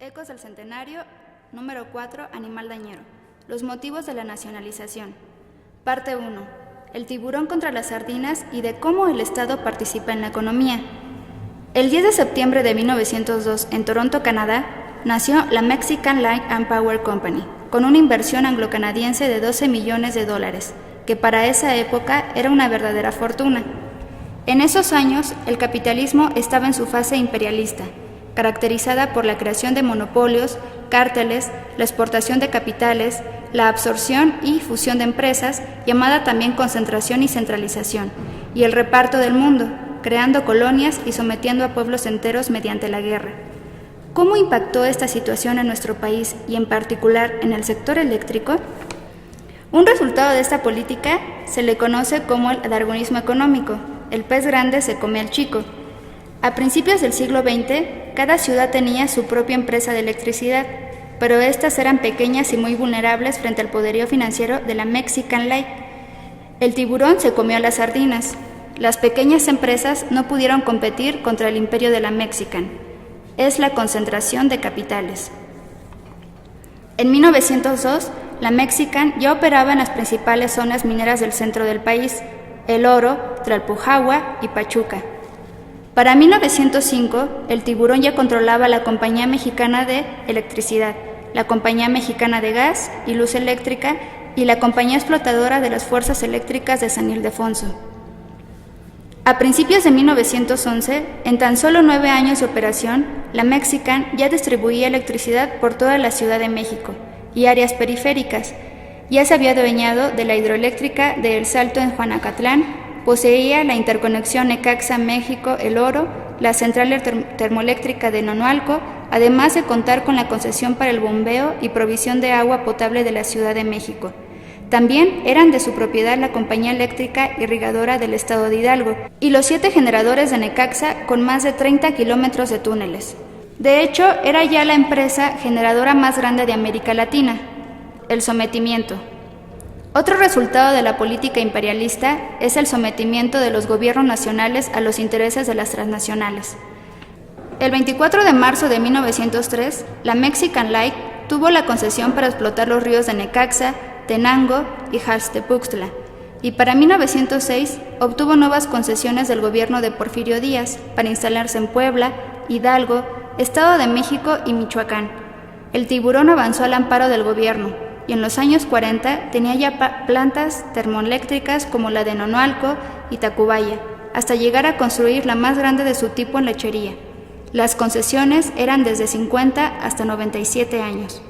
Ecos del Centenario, número 4, Animal dañero. Los motivos de la nacionalización. Parte 1. El tiburón contra las sardinas y de cómo el Estado participa en la economía. El 10 de septiembre de 1902, en Toronto, Canadá, nació la Mexican Light and Power Company, con una inversión anglo-canadiense de $12 millones, que para esa época era una verdadera fortuna. En esos años, el capitalismo estaba en su fase imperialista, caracterizada por la creación de monopolios, cárteles, la exportación de capitales, la absorción y fusión de empresas, llamada también concentración y centralización, y el reparto del mundo, creando colonias y sometiendo a pueblos enteros mediante la guerra. ¿Cómo impactó esta situación en nuestro país y en particular en el sector eléctrico? Un resultado de esta política se le conoce como el darwinismo económico. El pez grande se come al chico. A principios del siglo XX, cada ciudad tenía su propia empresa de electricidad, pero estas eran pequeñas y muy vulnerables frente al poderío financiero de la Mexican Light. El tiburón se comió a las sardinas. Las pequeñas empresas no pudieron competir contra el imperio de la Mexican. Es la concentración de capitales. En 1902, la Mexican ya operaba en las principales zonas mineras del centro del país, El Oro, Tlalpujahua y Pachuca. Para 1905, el tiburón ya controlaba la Compañía Mexicana de Electricidad, la Compañía Mexicana de Gas y Luz Eléctrica y la Compañía Explotadora de las Fuerzas Eléctricas de San Ildefonso. A principios de 1911, en tan solo 9 años de operación, la Mexican ya distribuía electricidad por toda la Ciudad de México y áreas periféricas. Ya se había adueñado de la hidroeléctrica de El Salto en Juanacatlán, poseía la interconexión Necaxa-México El Oro, la central termoeléctrica de Nonualco, además de contar con la concesión para el bombeo y provisión de agua potable de la Ciudad de México. También eran de su propiedad la Compañía Eléctrica Irrigadora del Estado de Hidalgo y los 7 generadores de Necaxa con más de 30 kilómetros de túneles. De hecho, era ya la empresa generadora más grande de América Latina. El sometimiento. Otro resultado de la política imperialista es el sometimiento de los gobiernos nacionales a los intereses de las transnacionales. El 24 de marzo de 1903, la Mexican Light tuvo la concesión para explotar los ríos de Necaxa, Tenango y Jaltepuxtla, y para 1906 obtuvo nuevas concesiones del gobierno de Porfirio Díaz para instalarse en Puebla, Hidalgo, Estado de México y Michoacán. El tiburón avanzó al amparo del gobierno, y en los años 40 tenía ya plantas termoeléctricas como la de Nonualco y Tacubaya, hasta llegar a construir la más grande de su tipo en Lechería. Las concesiones eran desde 50 hasta 97 años.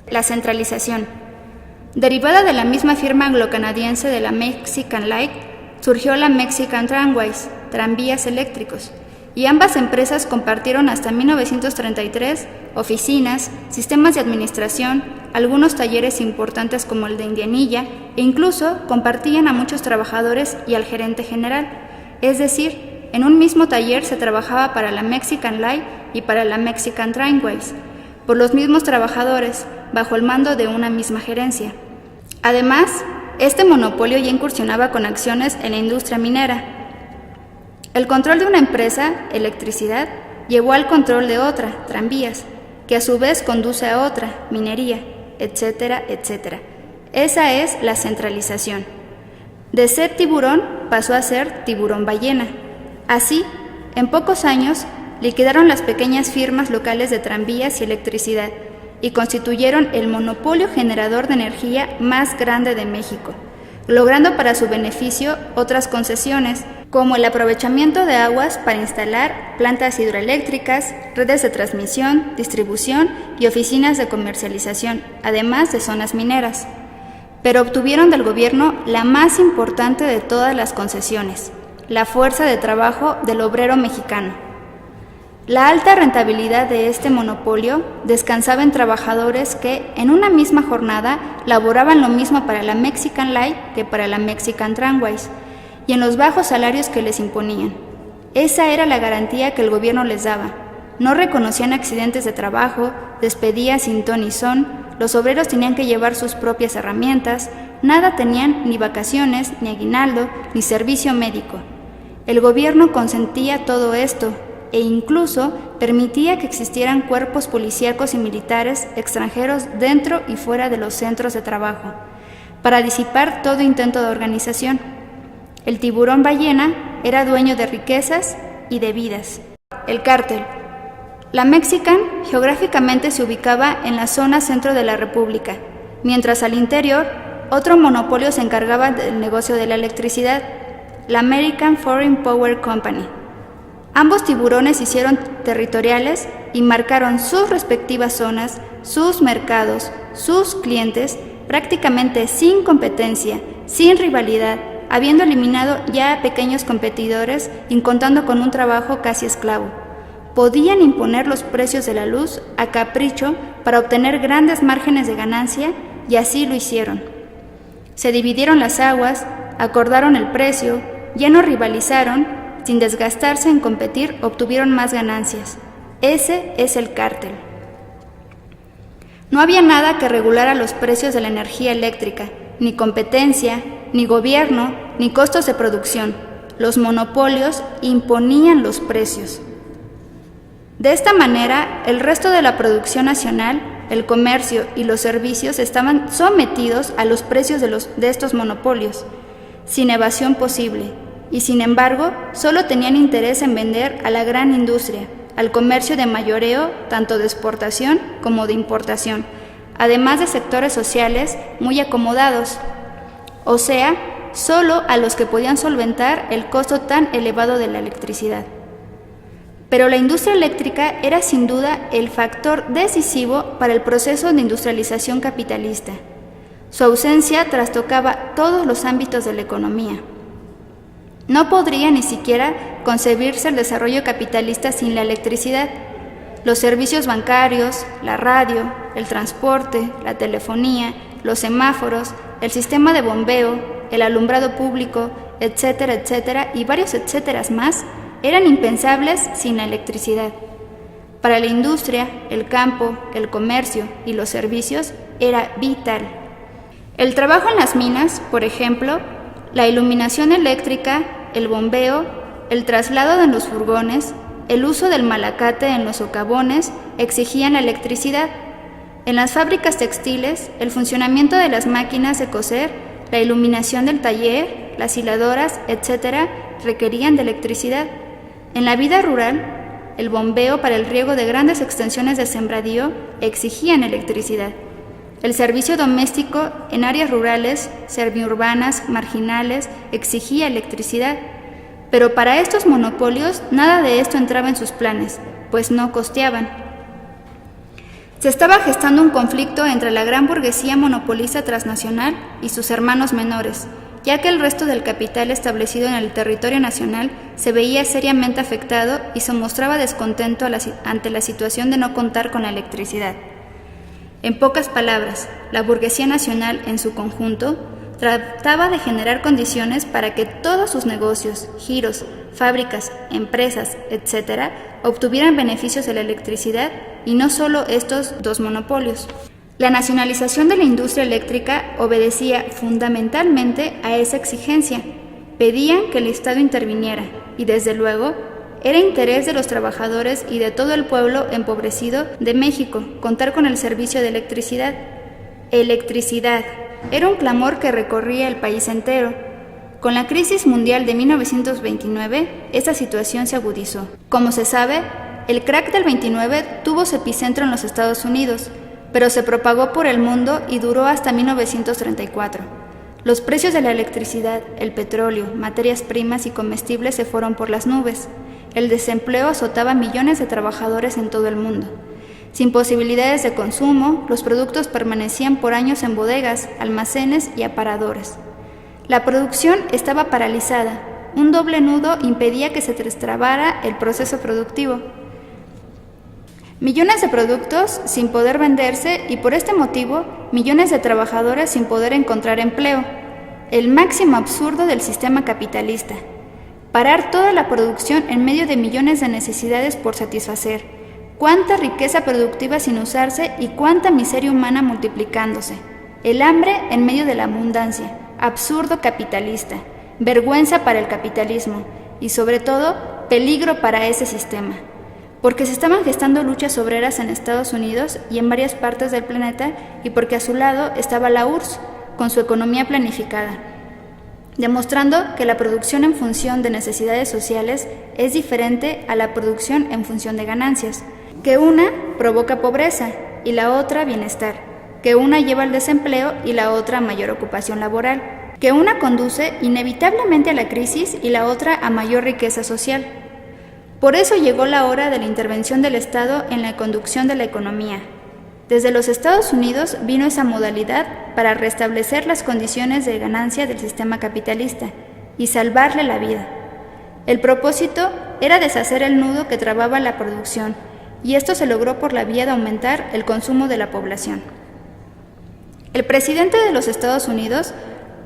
La centralización. Derivada de la misma firma anglo-canadiense de la Mexican Light, surgió la Mexican Tramways, tranvías eléctricos, y ambas empresas compartieron hasta 1933 oficinas, sistemas de administración, algunos talleres importantes como el de Indianilla, e incluso compartían a muchos trabajadores y al gerente general. Es decir, en un mismo taller se trabajaba para la Mexican Light y para la Mexican Tramways, por los mismos trabajadores, bajo el mando de una misma gerencia. Además, este monopolio ya incursionaba con acciones en la industria minera. El control de una empresa, electricidad, llevó al control de otra, tranvías, que a su vez conduce a otra, minería, etcétera, etcétera. Esa es la centralización. De ser tiburón pasó a ser tiburón ballena. Así, en pocos años, liquidaron las pequeñas firmas locales de tranvías y electricidad y constituyeron el monopolio generador de energía más grande de México, logrando para su beneficio otras concesiones, como el aprovechamiento de aguas para instalar plantas hidroeléctricas, redes de transmisión, distribución y oficinas de comercialización, además de zonas mineras. Pero obtuvieron del gobierno la más importante de todas las concesiones, la fuerza de trabajo del obrero mexicano. La alta rentabilidad de este monopolio descansaba en trabajadores que, en una misma jornada, laboraban lo mismo para la Mexican Light que para la Mexican Tramways, y en los bajos salarios que les imponían. Esa era la garantía que el gobierno les daba. No reconocían accidentes de trabajo, despedidas sin ton ni son, los obreros tenían que llevar sus propias herramientas, nada tenían ni vacaciones, ni aguinaldo, ni servicio médico. El gobierno consentía todo esto e incluso permitía que existieran cuerpos policíacos y militares extranjeros dentro y fuera de los centros de trabajo, para disipar todo intento de organización. El tiburón ballena era dueño de riquezas y de vidas. El cártel. La Mexican geográficamente se ubicaba en la zona centro de la República, mientras al interior otro monopolio se encargaba del negocio de la electricidad, la American Foreign Power Company. Ambos tiburones se hicieron territoriales y marcaron sus respectivas zonas, sus mercados, sus clientes, prácticamente sin competencia, sin rivalidad, habiendo eliminado ya a pequeños competidores y contando con un trabajo casi esclavo. Podían imponer los precios de la luz a capricho para obtener grandes márgenes de ganancia y así lo hicieron. Se dividieron las aguas, acordaron el precio, ya no rivalizaron. Sin desgastarse en competir, obtuvieron más ganancias. Ese es el cártel. No había nada que regulara los precios de la energía eléctrica, ni competencia, ni gobierno, ni costos de producción. Los monopolios imponían los precios. De esta manera, el resto de la producción nacional, el comercio y los servicios estaban sometidos a los precios de estos monopolios, sin evasión posible. Y sin embargo, solo tenían interés en vender a la gran industria, al comercio de mayoreo, tanto de exportación como de importación, además de sectores sociales muy acomodados, o sea, solo a los que podían solventar el costo tan elevado de la electricidad. Pero la industria eléctrica era sin duda el factor decisivo para el proceso de industrialización capitalista. Su ausencia trastocaba todos los ámbitos de la economía. No podría ni siquiera concebirse el desarrollo capitalista sin la electricidad. Los servicios bancarios, la radio, el transporte, la telefonía, los semáforos, el sistema de bombeo, el alumbrado público, etcétera, etcétera, y varios etcéteras más, eran impensables sin la electricidad. Para la industria, el campo, el comercio y los servicios era vital. El trabajo en las minas, por ejemplo, la iluminación eléctrica, el bombeo, el traslado en los furgones, el uso del malacate en los socavones exigían la electricidad. En las fábricas textiles, el funcionamiento de las máquinas de coser, la iluminación del taller, las hiladoras, etc., requerían de electricidad. En la vida rural, el bombeo para el riego de grandes extensiones de sembradío exigían electricidad. El servicio doméstico en áreas rurales, semiurbanas, marginales, exigía electricidad. Pero para estos monopolios nada de esto entraba en sus planes, pues no costeaban. Se estaba gestando un conflicto entre la gran burguesía monopolista transnacional y sus hermanos menores, ya que el resto del capital establecido en el territorio nacional se veía seriamente afectado y se mostraba descontento ante la situación de no contar con la electricidad. En pocas palabras, la burguesía nacional en su conjunto trataba de generar condiciones para que todos sus negocios, giros, fábricas, empresas, etc., obtuvieran beneficios de la electricidad y no solo estos dos monopolios. La nacionalización de la industria eléctrica obedecía fundamentalmente a esa exigencia. Pedían que el Estado interviniera y, desde luego, era interés de los trabajadores y de todo el pueblo empobrecido de México contar con el servicio de electricidad. Electricidad. Era un clamor que recorría el país entero. Con la crisis mundial de 1929, esta situación se agudizó. Como se sabe, el crack del 29 tuvo su epicentro en los Estados Unidos, pero se propagó por el mundo y duró hasta 1934. Los precios de la electricidad, el petróleo, materias primas y comestibles se fueron por las nubes. El desempleo azotaba a millones de trabajadores en todo el mundo. Sin posibilidades de consumo, los productos permanecían por años en bodegas, almacenes y aparadores. La producción estaba paralizada. Un doble nudo impedía que se destrabara el proceso productivo. Millones de productos sin poder venderse y por este motivo, millones de trabajadores sin poder encontrar empleo. El máximo absurdo del sistema capitalista. Parar toda la producción en medio de millones de necesidades por satisfacer. Cuánta riqueza productiva sin usarse y cuánta miseria humana multiplicándose. El hambre en medio de la abundancia. Absurdo capitalista. Vergüenza para el capitalismo. Y sobre todo, peligro para ese sistema. Porque se estaban gestando luchas obreras en Estados Unidos y en varias partes del planeta y porque a su lado estaba la URSS, con su economía planificada, demostrando que la producción en función de necesidades sociales es diferente a la producción en función de ganancias, que una provoca pobreza y la otra bienestar, que una lleva al desempleo y la otra a mayor ocupación laboral, que una conduce inevitablemente a la crisis y la otra a mayor riqueza social. Por eso llegó la hora de la intervención del Estado en la conducción de la economía. Desde los Estados Unidos vino esa modalidad para restablecer las condiciones de ganancia del sistema capitalista y salvarle la vida. El propósito era deshacer el nudo que trababa la producción, y esto se logró por la vía de aumentar el consumo de la población. El presidente de los Estados Unidos,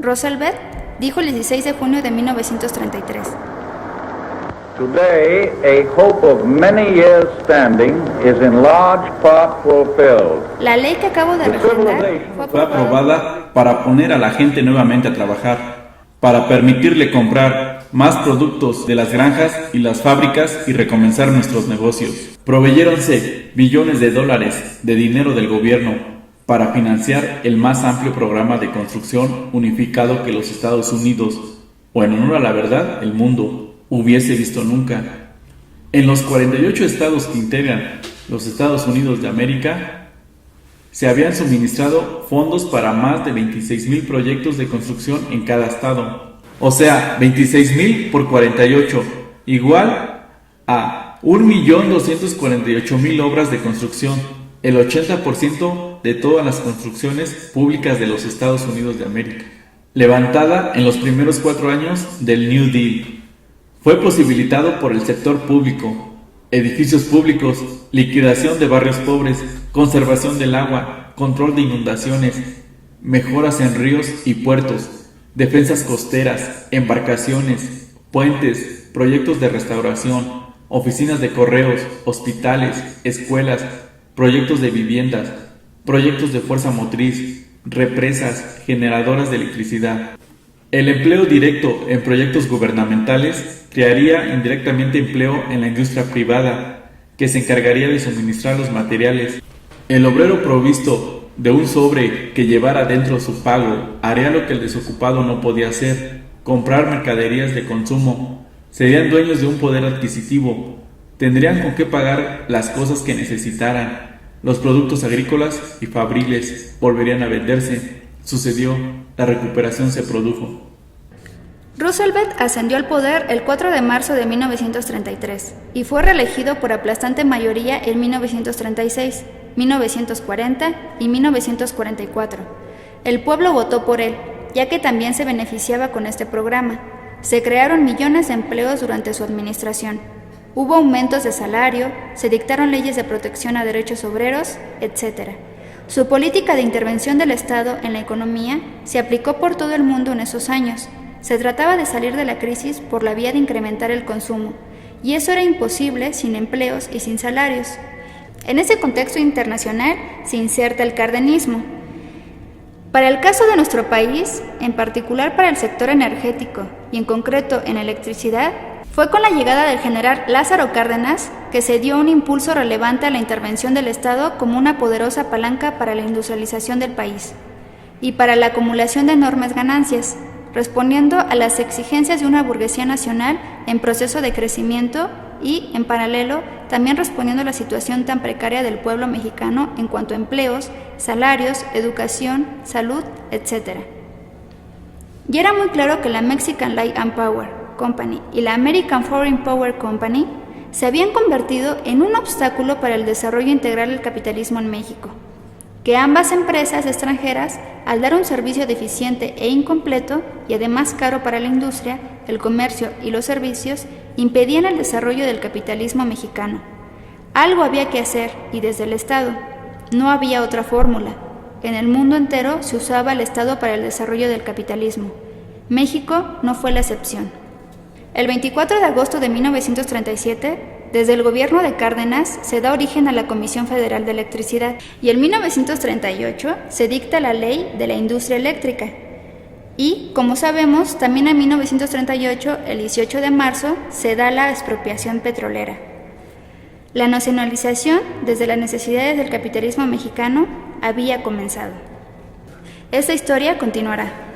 Roosevelt, dijo el 16 de junio de 1933. Today, a hope of many years standing is in large part fulfilled. La ley que acabo de refrendar fue aprobada para poner a la gente nuevamente a trabajar, para permitirle comprar más productos de las granjas y las fábricas y recomenzar nuestros negocios. Proveyéronse billones de dólares de dinero del gobierno para financiar el más amplio programa de construcción unificado que los Estados Unidos, o en honor a la verdad, el mundo, hubiese visto nunca. En los 48 estados que integran los Estados Unidos de América, se habían suministrado fondos para más de 26,000 proyectos de construcción en cada estado. O sea, 26,000 por 48, igual a 1,248,000 obras de construcción, el 80% de todas las construcciones públicas de los Estados Unidos de América, levantada en los primeros 4 años del New Deal. Fue posibilitado por el sector público, edificios públicos, liquidación de barrios pobres, conservación del agua, control de inundaciones, mejoras en ríos y puertos, defensas costeras, embarcaciones, puentes, proyectos de restauración, oficinas de correos, hospitales, escuelas, proyectos de viviendas, proyectos de fuerza motriz, represas, generadoras de electricidad. El empleo directo en proyectos gubernamentales crearía indirectamente empleo en la industria privada, que se encargaría de suministrar los materiales. El obrero provisto de un sobre que llevara dentro su pago haría lo que el desocupado no podía hacer: comprar mercaderías de consumo. Serían dueños de un poder adquisitivo, tendrían con qué pagar las cosas que necesitaran. Los productos agrícolas y fabriles volverían a venderse. Sucedió, la recuperación se produjo. Roosevelt ascendió al poder el 4 de marzo de 1933 y fue reelegido por aplastante mayoría en 1936, 1940 y 1944. El pueblo votó por él, ya que también se beneficiaba con este programa. Se crearon millones de empleos durante su administración. Hubo aumentos de salario, se dictaron leyes de protección a derechos obreros, etc. Su política de intervención del Estado en la economía se aplicó por todo el mundo en esos años. Se trataba de salir de la crisis por la vía de incrementar el consumo, y eso era imposible sin empleos y sin salarios. En ese contexto internacional se inserta el cardenismo. Para el caso de nuestro país, en particular para el sector energético y en concreto en electricidad, fue con la llegada del general Lázaro Cárdenas que se dio un impulso relevante a la intervención del Estado como una poderosa palanca para la industrialización del país y para la acumulación de enormes ganancias, respondiendo a las exigencias de una burguesía nacional en proceso de crecimiento y, en paralelo, también respondiendo a la situación tan precaria del pueblo mexicano en cuanto a empleos, salarios, educación, salud, etc. Y era muy claro que la Mexican Light and Power Company y la American Foreign Power Company se habían convertido en un obstáculo para el desarrollo integral del capitalismo en México, que ambas empresas extranjeras, al dar un servicio deficiente e incompleto y además caro para la industria, el comercio y los servicios, impedían el desarrollo del capitalismo mexicano. Algo había que hacer y desde el Estado. No había otra fórmula. En el mundo entero se usaba el Estado para el desarrollo del capitalismo. México no fue la excepción. El 24 de agosto de 1937, desde el gobierno de Cárdenas se da origen a la Comisión Federal de Electricidad y en 1938 se dicta la Ley de la Industria Eléctrica. Y, como sabemos, también en 1938, el 18 de marzo, se da la expropiación petrolera. La nacionalización, desde las necesidades del capitalismo mexicano, había comenzado. Esta historia continuará.